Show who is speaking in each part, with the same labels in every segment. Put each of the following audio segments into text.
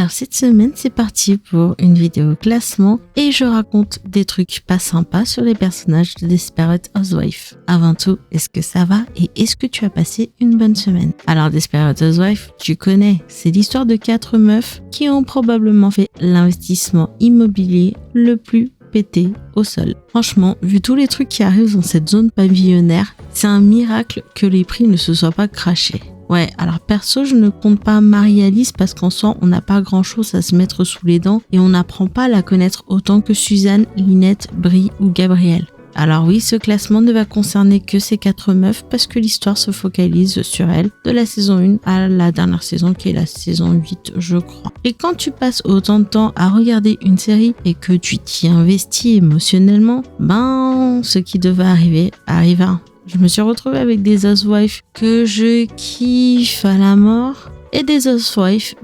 Speaker 1: Alors cette semaine, c'est parti pour une vidéo classement et je raconte des trucs pas sympas sur les personnages de Desperate Housewives. Avant tout, est-ce que ça va et est-ce que tu as passé une bonne semaine? Alors Desperate Housewives, tu connais, c'est l'histoire de 4 meufs qui ont probablement fait l'investissement immobilier le plus pété au sol. Franchement, vu tous les trucs qui arrivent dans cette zone pavillonnaire, c'est un miracle que les prix ne se soient pas crashés. Ouais, alors perso, je ne compte pas Marie-Alice parce qu'en soi, on n'a pas grand-chose à se mettre sous les dents et on n'apprend pas à la connaître autant que Suzanne, Lynette, Brie ou Gabrielle. Alors oui, ce classement ne va concerner que ces 4 meufs parce que l'histoire se focalise sur elles de la saison 1 à la dernière saison qui est la saison 8, je crois. Et quand tu passes autant de temps à regarder une série et que tu t'y investis émotionnellement, ce qui devait arriver arriva. Je me suis retrouvée avec des housewives que je kiffe à la mort et des housewives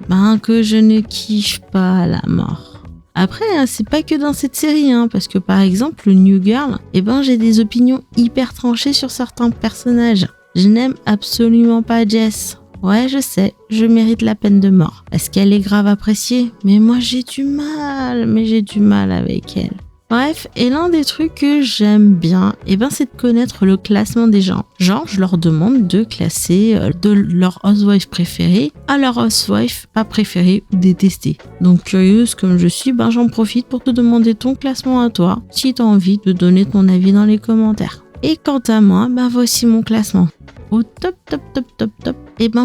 Speaker 1: que je ne kiffe pas à la mort. Après, c'est pas que dans cette série, parce que par exemple, le New Girl, j'ai des opinions hyper tranchées sur certains personnages. Je n'aime absolument pas Jess. Ouais, je sais, je mérite la peine de mort. Parce qu'elle est grave appréciée, mais moi j'ai du mal avec elle. Bref, et l'un des trucs que j'aime bien, c'est de connaître le classement des gens. Genre, je leur demande de classer de leur housewife préférée à leur housewife pas préférée ou détestée. Donc curieuse comme je suis, j'en profite pour te demander ton classement à toi, si t'as envie de donner ton avis dans les commentaires. Et quant à moi, voici mon classement. Au top,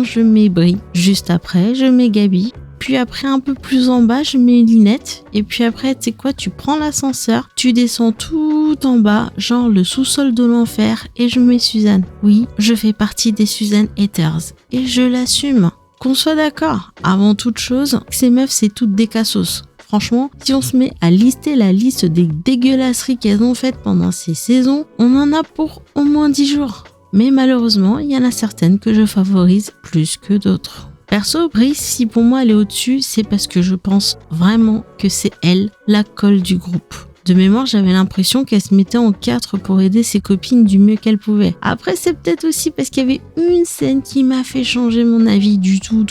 Speaker 1: je mets Brie. Juste après, je mets Gabi. Puis après, un peu plus en bas, je mets Lynette. Et puis après, tu sais quoi, tu prends l'ascenseur, tu descends tout en bas, genre le sous-sol de l'enfer, et je mets Suzanne. Oui, je fais partie des Suzanne haters. Et je l'assume. Qu'on soit d'accord, avant toute chose, ces meufs, c'est toutes des cassos. Franchement, si on se met à lister la liste des dégueulasseries qu'elles ont faites pendant ces saisons, on en a pour au moins 10 jours. Mais malheureusement, il y en a certaines que je favorise plus que d'autres. Perso, Brie, si pour moi elle est au-dessus, c'est parce que je pense vraiment que c'est elle, la colle du groupe. De mémoire, j'avais l'impression qu'elle se mettait en 4 pour aider ses copines du mieux qu'elle pouvait. Après, c'est peut-être aussi parce qu'il y avait une scène qui m'a fait changer mon avis du tout.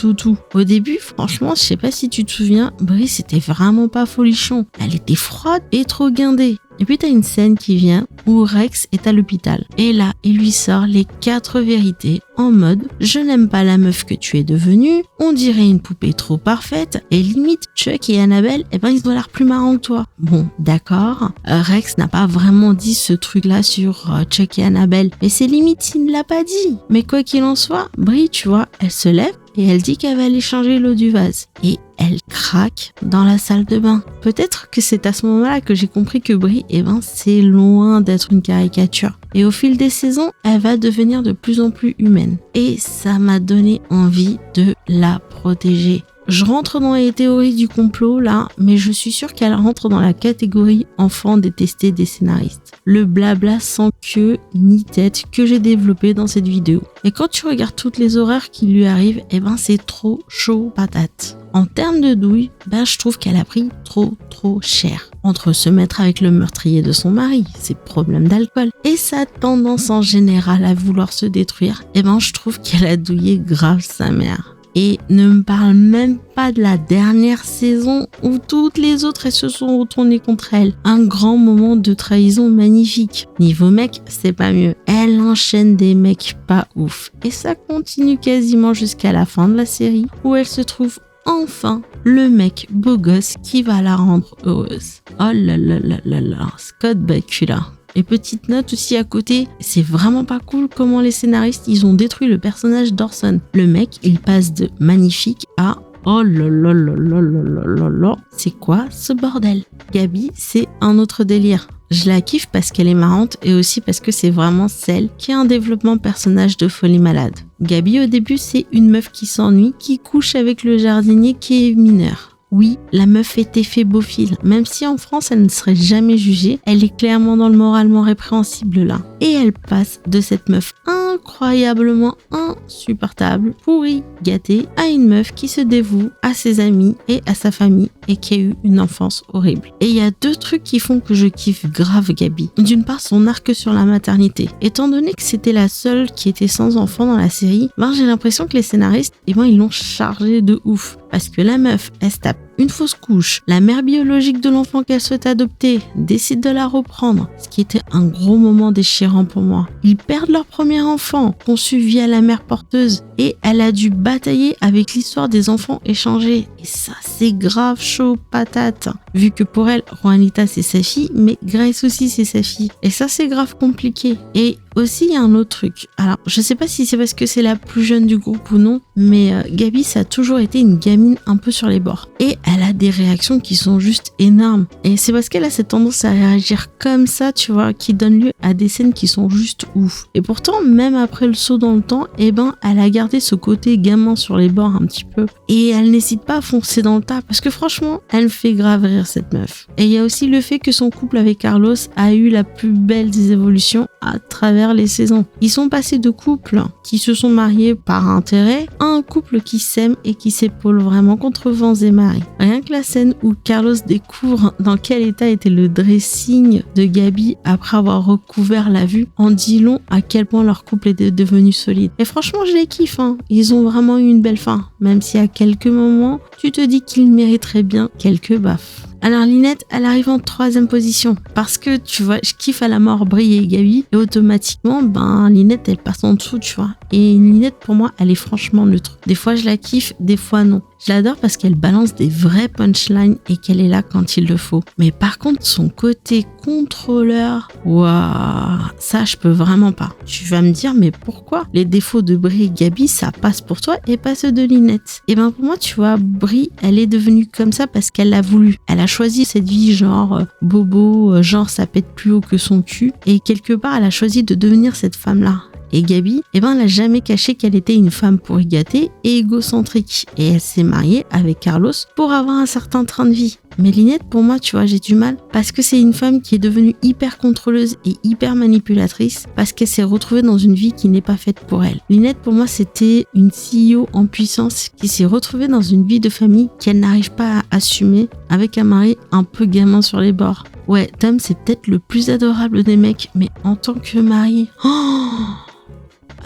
Speaker 1: Au début, franchement, je sais pas si tu te souviens, Brie, c'était vraiment pas folichon. Elle était froide et trop guindée. Et puis t'as une scène qui vient où Rex est à l'hôpital. Et là, il lui sort les 4 vérités en mode « Je n'aime pas la meuf que tu es devenue, on dirait une poupée trop parfaite, et limite Chuck et Annabelle, ils ont l'air plus marrants que toi. » Bon, d'accord, Rex n'a pas vraiment dit ce truc-là sur Chuck et Annabelle, mais c'est limite s'il ne l'a pas dit. Mais quoi qu'il en soit, Brie, tu vois, elle se lève et elle dit qu'elle va aller changer l'eau du vase. Et elle craque dans la salle de bain. Peut-être que c'est à ce moment-là que j'ai compris que Brie, c'est loin d'être une caricature. Et au fil des saisons, elle va devenir de plus en plus humaine. Et ça m'a donné envie de la protéger. Je rentre dans les théories du complot là, mais je suis sûre qu'elle rentre dans la catégorie enfant détesté des scénaristes. Le blabla sans queue ni tête que j'ai développé dans cette vidéo. Et quand tu regardes toutes les horreurs qui lui arrivent, c'est trop chaud patate. En termes de douille, je trouve qu'elle a pris trop cher. Entre se mettre avec le meurtrier de son mari, ses problèmes d'alcool, et sa tendance en général à vouloir se détruire, je trouve qu'elle a douillé grave sa mère. Et ne me parle même pas de la dernière saison où toutes les autres elles se sont retournées contre elle. Un grand moment de trahison magnifique. Niveau mec, c'est pas mieux. Elle enchaîne des mecs pas ouf. Et ça continue quasiment jusqu'à la fin de la série où elle se trouve enfin le mec beau gosse qui va la rendre heureuse. Oh là là là là là, Scott Bakula. Et petite note aussi à côté, c'est vraiment pas cool comment les scénaristes ils ont détruit le personnage d'Orson. Le mec, il passe de magnifique à oh là là là là là là là. C'est quoi ce bordel? Gabi, c'est un autre délire. Je la kiffe parce qu'elle est marrante et aussi parce que c'est vraiment celle qui a un développement personnage de folie malade. Gabi, au début, c'est une meuf qui s'ennuie, qui couche avec le jardinier qui est mineur. Oui, la meuf est éphébophile. Même si en France, elle ne serait jamais jugée, elle est clairement dans le moralement répréhensible là. Et elle passe de cette meuf incroyablement insupportable, pourrie, gâtée, à une meuf qui se dévoue à ses amis et à sa famille et qui a eu une enfance horrible. Et il y a 2 trucs qui font que je kiffe grave Gabi. D'une part, son arc sur la maternité. Étant donné que c'était la seule qui était sans enfant dans la série, j'ai l'impression que les scénaristes, ils l'ont chargée de ouf. Parce que la meuf, elle se tape une fausse couche, la mère biologique de l'enfant qu'elle souhaite adopter décide de la reprendre, ce qui était un gros moment déchirant pour moi. Ils perdent leur premier enfant, conçu via la mère porteuse, et elle a dû batailler avec l'histoire des enfants échangés. Et ça, c'est grave chaud patate. Vu que pour elle, Juanita c'est sa fille, mais Grace aussi c'est sa fille. Et ça, c'est grave compliqué. Et aussi, il y a un autre truc. Alors, je sais pas si c'est parce que c'est la plus jeune du groupe ou non, mais Gabi, ça a toujours été une gamine un peu sur les bords. Et elle a des réactions qui sont juste énormes. Et c'est parce qu'elle a cette tendance à réagir comme ça, tu vois, qui donne lieu à des scènes qui sont juste ouf. Et pourtant, même après le saut dans le temps, elle a gardé ce côté gamin sur les bords un petit peu. Et elle n'hésite pas à foncer dans le tas, parce que franchement, elle me fait grave rire, cette meuf. Et il y a aussi le fait que son couple avec Carlos a eu la plus belle des évolutions à travers les saisons. Ils sont passés de couples qui se sont mariés par intérêt à un couple qui s'aime et qui s'épaule vraiment contre vents et marées. Rien que la scène où Carlos découvre dans quel état était le dressing de Gabi après avoir recouvert la vue en dit long à quel point leur couple était devenu solide. Et franchement, je les kiffe, hein. Ils ont vraiment eu une belle fin, même si à quelques moments, tu te dis qu'ils mériteraient bien quelques baffes. Alors Lynette, elle arrive en 3e position parce que tu vois, je kiffe à la mort Brie et Gabi et automatiquement, Lynette elle passe en dessous, tu vois. Et Lynette pour moi, elle est franchement neutre. Des fois je la kiffe, des fois non. Je l'adore parce qu'elle balance des vrais punchlines et qu'elle est là quand il le faut. Mais par contre, son côté contrôleur, waouh, ça je peux vraiment pas. Tu vas me dire, mais pourquoi les défauts de Brie et Gabi, ça passe pour toi et pas ceux de Lynette? Et pour moi, tu vois, Brie, elle est devenue comme ça parce qu'elle l'a voulu. Elle a choisi cette vie genre bobo, genre ça pète plus haut que son cul. Et quelque part, elle a choisi de devenir cette femme-là. Et Gabi, elle n'a jamais caché qu'elle était une femme pourri gâtée et égocentrique. Et elle s'est mariée avec Carlos pour avoir un certain train de vie. Mais Lynette, pour moi, tu vois, j'ai du mal parce que c'est une femme qui est devenue hyper contrôleuse et hyper manipulatrice parce qu'elle s'est retrouvée dans une vie qui n'est pas faite pour elle. Lynette, pour moi, c'était une CEO en puissance qui s'est retrouvée dans une vie de famille qu'elle n'arrive pas à assumer avec un mari un peu gamin sur les bords. Ouais, Tom, c'est peut-être le plus adorable des mecs, mais en tant que mari...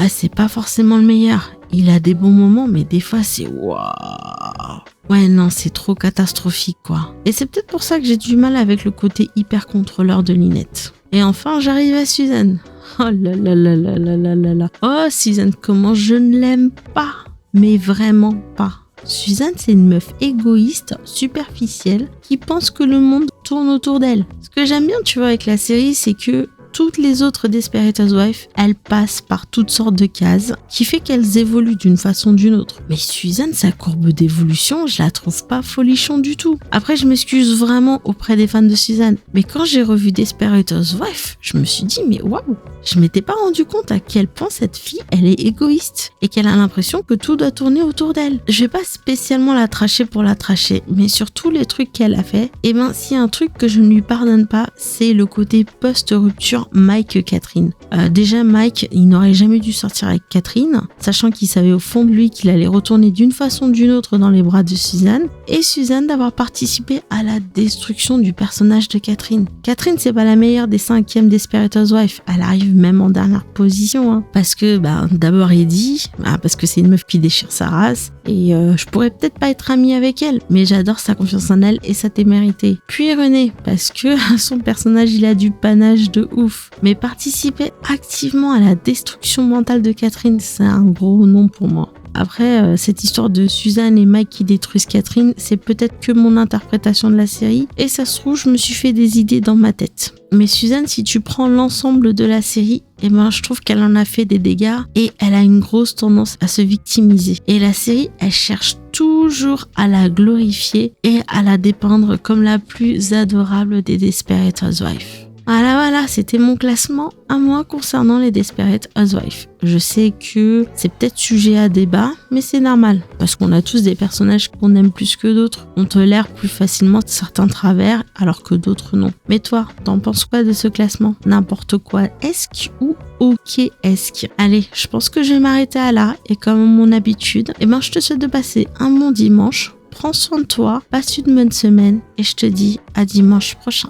Speaker 1: c'est pas forcément le meilleur. Il a des bons moments, mais des fois, c'est waouh. Ouais, non, c'est trop catastrophique, quoi. Et c'est peut-être pour ça que j'ai du mal avec le côté hyper contrôleur de Lynette. Et enfin, j'arrive à Suzanne. Oh là là là là là là là là. Oh, Suzanne, comment je ne l'aime pas. Mais vraiment pas. Suzanne, c'est une meuf égoïste, superficielle, qui pense que le monde tourne autour d'elle. Ce que j'aime bien, tu vois, avec la série, c'est que toutes les autres Desperate Housewives, elles passent par toutes sortes de cases, qui fait qu'elles évoluent d'une façon ou d'une autre. Mais Suzanne, sa courbe d'évolution, je la trouve pas folichon du tout. Après, je m'excuse vraiment auprès des fans de Suzanne, mais quand j'ai revu Desperate Housewives, je me suis dit, mais waouh, je m'étais pas rendu compte à quel point cette fille, elle est égoïste, et qu'elle a l'impression que tout doit tourner autour d'elle. Je vais pas spécialement la tracher pour la tracher, mais sur tous les trucs qu'elle a fait, s'il y a un truc que je ne lui pardonne pas, c'est le côté post-rupture Mike-Catherine. Déjà, Mike, il n'aurait jamais dû sortir avec Catherine, sachant qu'il savait au fond de lui qu'il allait retourner d'une façon ou d'une autre dans les bras de Suzanne, et Suzanne d'avoir participé à la destruction du personnage de Catherine. Catherine, c'est pas la meilleure des 5e Desperate Housewives, elle arrive même en dernière position, hein, parce que, d'abord Eddie, parce que c'est une meuf qui déchire sa race, et je pourrais peut-être pas être amie avec elle, mais j'adore sa confiance en elle et sa témérité. Puis René, parce que son personnage, il a du panache de ouf. Mais participer activement à la destruction mentale de Catherine, c'est un gros non pour moi. Après, cette histoire de Suzanne et Mike qui détruisent Catherine, c'est peut-être que mon interprétation de la série, et ça se trouve, je me suis fait des idées dans ma tête. Mais Suzanne, si tu prends l'ensemble de la série, je trouve qu'elle en a fait des dégâts, et elle a une grosse tendance à se victimiser. Et la série, elle cherche toujours à la glorifier et à la dépeindre comme la plus adorable des Desperate Housewives. Voilà, c'était mon classement à moi concernant les Desperate Housewives. Je sais que c'est peut-être sujet à débat, mais c'est normal, parce qu'on a tous des personnages qu'on aime plus que d'autres. On tolère plus facilement certains travers, alors que d'autres non. Mais toi, t'en penses quoi de ce classement? N'importe quoi esque ou ok esque? Allez, je pense que je vais m'arrêter à là, et comme mon habitude, je te souhaite de passer un bon dimanche. Prends soin de toi, passe une bonne semaine, et je te dis à dimanche prochain.